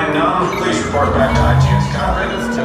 Finding none, please report back to IGS conference.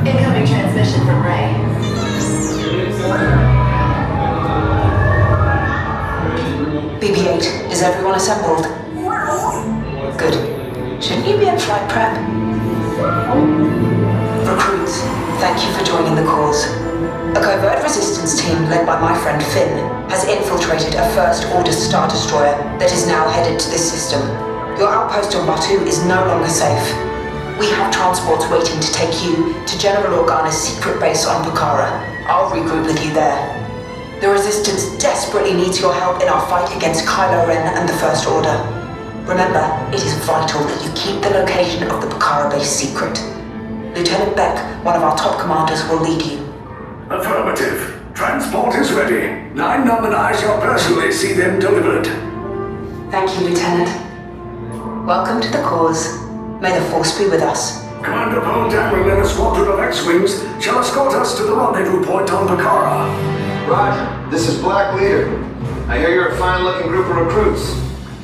Incoming transmission from Ray. BB-8, is everyone assembled? Good. Shouldn't you be in flight prep? Recruits, thank you for joining the cause. A covert resistance team led by my friend Finn has infiltrated a first-order Star Destroyer that is now headed to this system. Your outpost on Batu is no longer safe. We have transports waiting to take you to General Organa's secret base on Pucara. I'll regroup with you there. The Resistance desperately needs your help in our fight against Kylo Ren and the First Order. Remember, it is vital that you keep the location of the Pucara base secret. Lieutenant Beck, one of our top commanders, will lead you. Affirmative. Transport is ready. 9-Num and I shall personally see them delivered. Thank you, Lieutenant. Welcome to the cause. May the Force be with us. Commander Paul Dameron and a squadron of X-Wings shall escort us to the rendezvous point on Pucara. Roger, this is Black Leader. I hear you're a fine-looking group of recruits.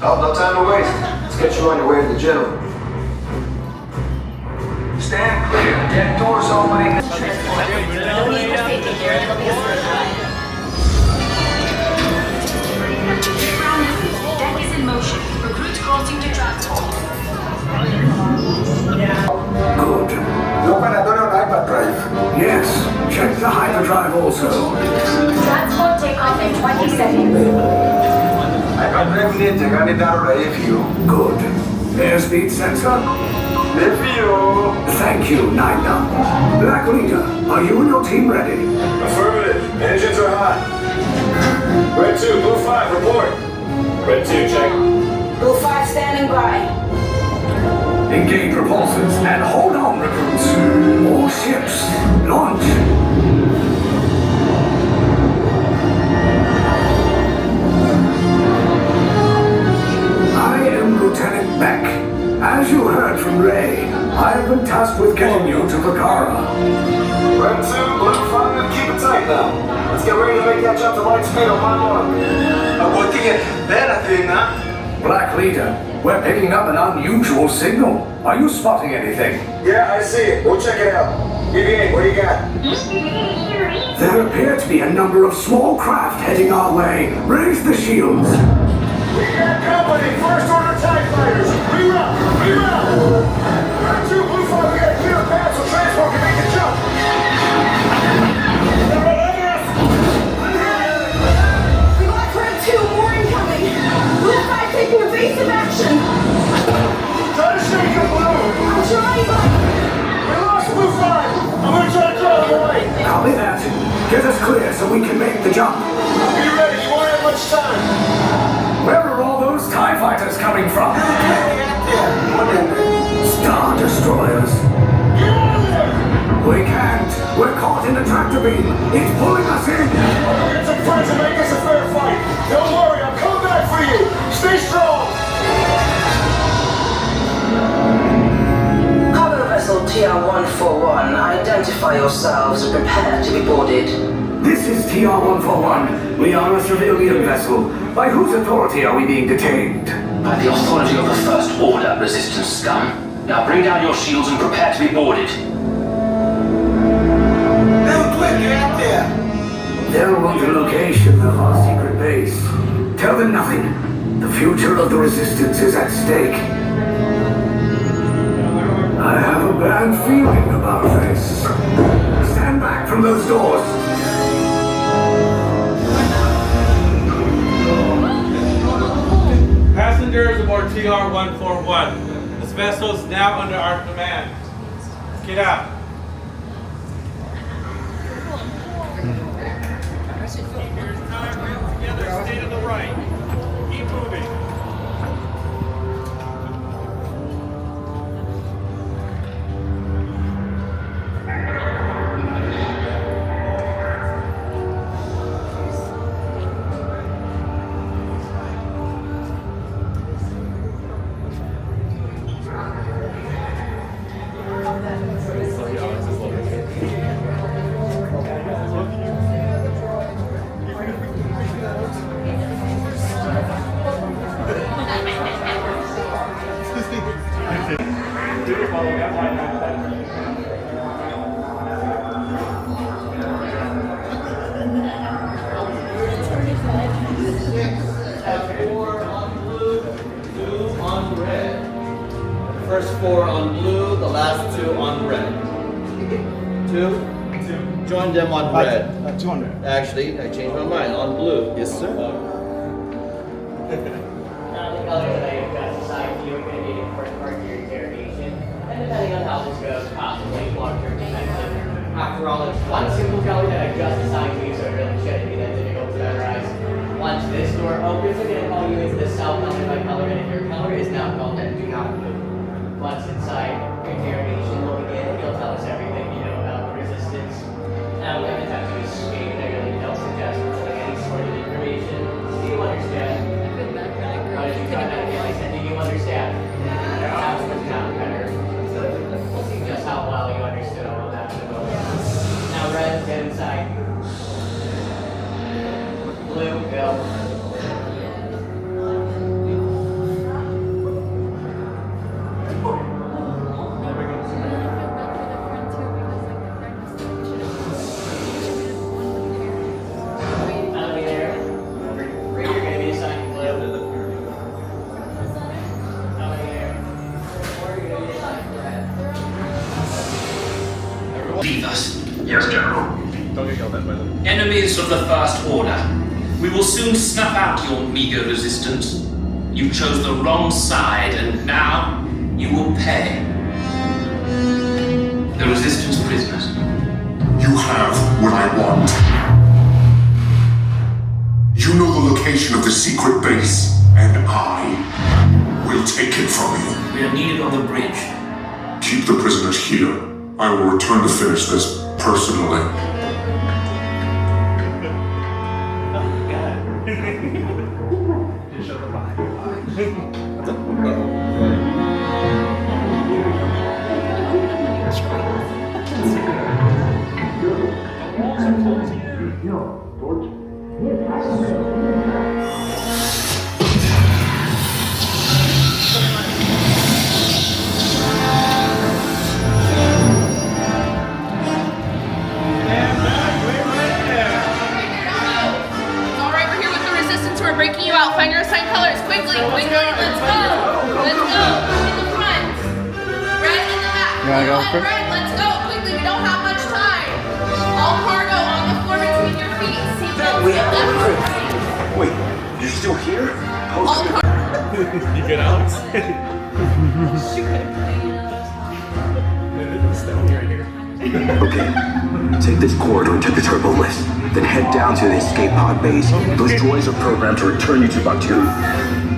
Oh, no time to waste. Let's get you on your way to the General. Stand clear. Deck doors opening. No need for safety here. It'll be a surprise. Deck is in motion. Recruits crossing to transport. Good. Operatorio on hyperdrive. Yes. Check the hyperdrive also. Transport takeoff in 20 seconds. Hyperdrive need to get it out of AFU. Good. Airspeed sensor? AFU. Thank you, 9-Num. Black Leader, are you and your team ready? Affirmative. Engines are hot. Red 2, Blue 5, report. Red 2, check. Blue 5 standing by. Engage repulsors and hold on, recruits. All ships, launch. I am Lieutenant Beck. As you heard from Ray, I have been tasked with getting you to Pucara. Red 2, Blue 5, keep it tight now. Let's get ready to make that jump to light speed on my mark. Black Leader, we're picking up an unusual signal. Are you spotting anything? Yeah, I see it. We'll check it out. BB-8, what do you got? There appear to be a number of small craft heading our way. Raise the shields. We got company! First Order TIE Fighters! Reroute! Reroute! Red 2, Blue 5, we got a clear path so transport can make the jump! They're right over us! We got Red 2, more incoming. Blue 5 taking evasive action. Try to shake your blue! I'm trying, but... We lost Blue 5! I'm gonna try to draw them away! Copy that. Get us clear so we can make the jump. Be ready, you won't have much time! Where are all those TIE fighters coming from? Star Destroyers. Get out of there! We can't. We're caught in the tractor beam. It's pulling us in. I'll get some friends and make this a fair fight! Don't worry, I'm coming back for you! Stay strong! Cargo vessel TR-141, identify yourselves and prepare to be boarded. This is TR-141. We are a civilian vessel. By whose authority are we being detained? By the authority of the First Order, Resistance scum. Now bring down your shields and prepare to be boarded. They'll want the location of our secret base. Tell them nothing. The future of the Resistance is at stake. I have a bad feeling about this. Stand back from those doors. Passengers aboard TR-141. This vessel is now under our command. Get out. 4 on blue, the last 2 on red. 2? Join them on red. 200. Actually, I changed my mind. On blue. Yes, sir. Now the colors that you've got assigned to you are going to be important part of your interrogation, and depending on how this goes, possibly long-term detention. After all, it's one simple color that I just assigned to you, so it really shouldn't be that difficult to memorize. Once this door opens, we're going to call you into the cell color by color, and if your color is now called, then do not move. Once inside, your interrogation will begin, and you'll tell us everything you know about the resistance. Now, we have attempt to escape, and I really don't suggest pulling any sort of information. Do you understand? How did you find out? I said, do you understand? Perhaps was not better. We'll see just how well you understood all of that in a moment. Now, red, get inside. Blue, go. Leave us. Yes, General. Don't get yelled at by them. Enemies of the First Order. We will soon snuff out your meager resistance. You chose the wrong side, and now you will pay. The Resistance prisoners. You have what I want. You know the location of the secret base, and I will take it from you. We are needed on the bridge. Keep the prisoners here. I will return to finish this personally. Breaking you out. Find your assigned colors. Quickly, quickly. Let's go. Let's go. In the front. Red in the back. You wanna go first? Red, let's go. Quickly. We don't have much time. All cargo on the floor between your feet. Seatbelts We in have left proof. seat. Wait, you're still here? All cargo. You good, Alex? Okay. Take this corridor and take the turbo lift. Then head down to the escape pod base. Those droids are programmed to return you to Batuu.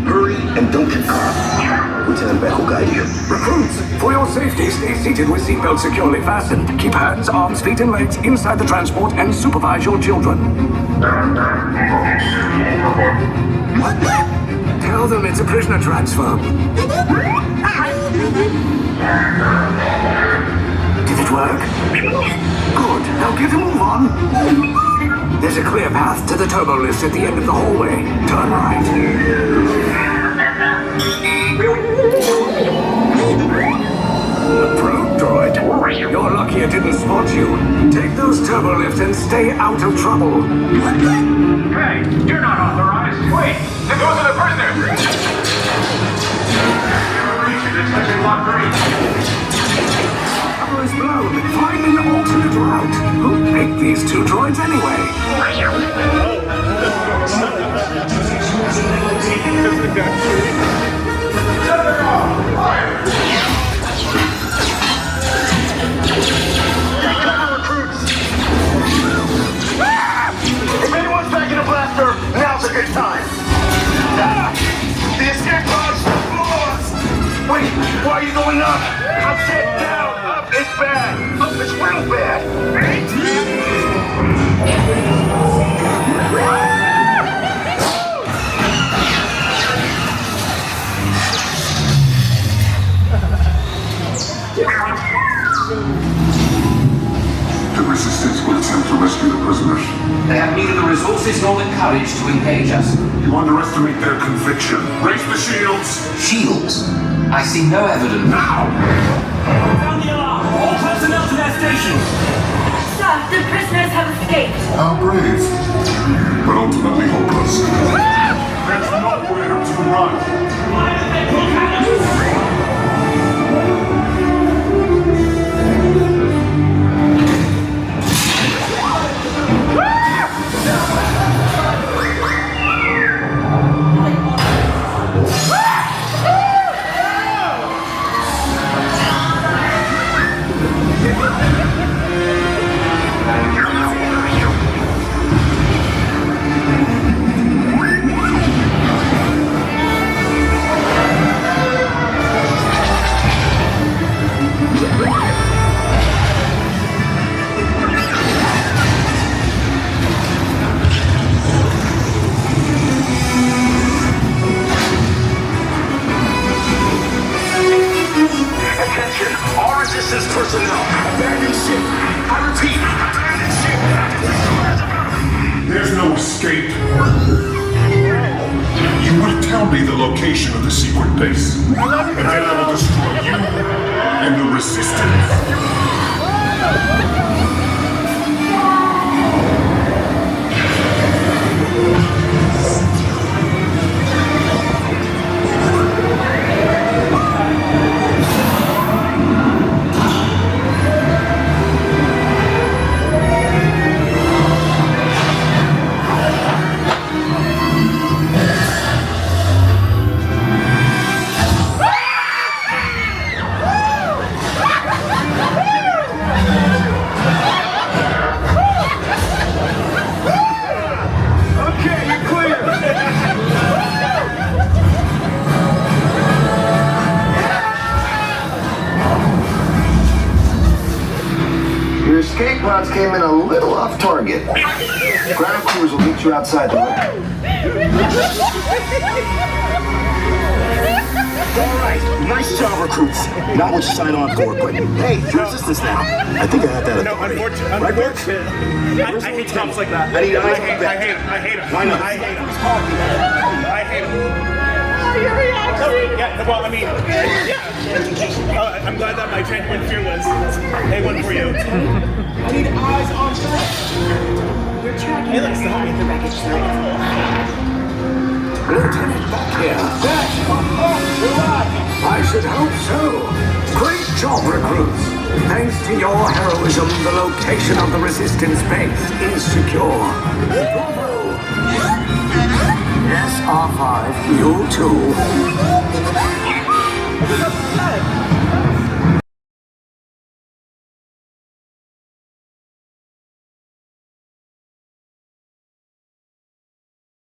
Hurry and don't get caught. Lieutenant Beck will guide you. Recruits, for your safety, stay seated with seatbelts securely fastened. Keep hands, arms, feet, and legs inside the transport and supervise your children. Tell them it's a prisoner transfer. Did it work? Good. Now get a move on. There's a clear path to the turbo lift at the end of the hallway. Turn right. A probe droid. You're lucky it didn't spot you. Take those turbo lifts and stay out of trouble. Hey, you're not authorized. Wait, then those are the prisoners. Inspection block 3. Cover is blown. Find an alternate route. Who picked these two droids anyway? Shut them off! Fire! If anyone's packing a blaster, now's a good time. The escape pod's lost! Wait, why are you going up? I said down! Up is bad! Up is real bad! The Resistance will attempt to rescue the prisoners. They have neither the resources nor the courage to engage us. You underestimate their conviction. Raise the shields! Shields? I see no evidence. Now! Sound the alarm! All personnel to their stations! Sir, the prisoners have escaped. How brave, but ultimately hopeless. There's nowhere to run. Why did they pull cannons? You will tell me the location of the secret base. And then I will destroy you and the Resistance. Your escape pods came in a little off target. Ground crews will meet you outside the ramp. Alright, nice job, recruits. Not much sight on board, but hey, your resistance now. I think I have that authority. Right, Work? I hate cops like that. I need eyes on I hate him. Why not? I hate him. I hate him. Your reaction. Yeah, well, I mean, yeah. I'm glad that my genuine fear was A1 for you. I need eyes on We're tracking the wreckage site. Lieutenant back here. I should hope so. Great job, recruits. Thanks to your heroism, the location of the Resistance base is secure. Bravo. Yes, R5, you too.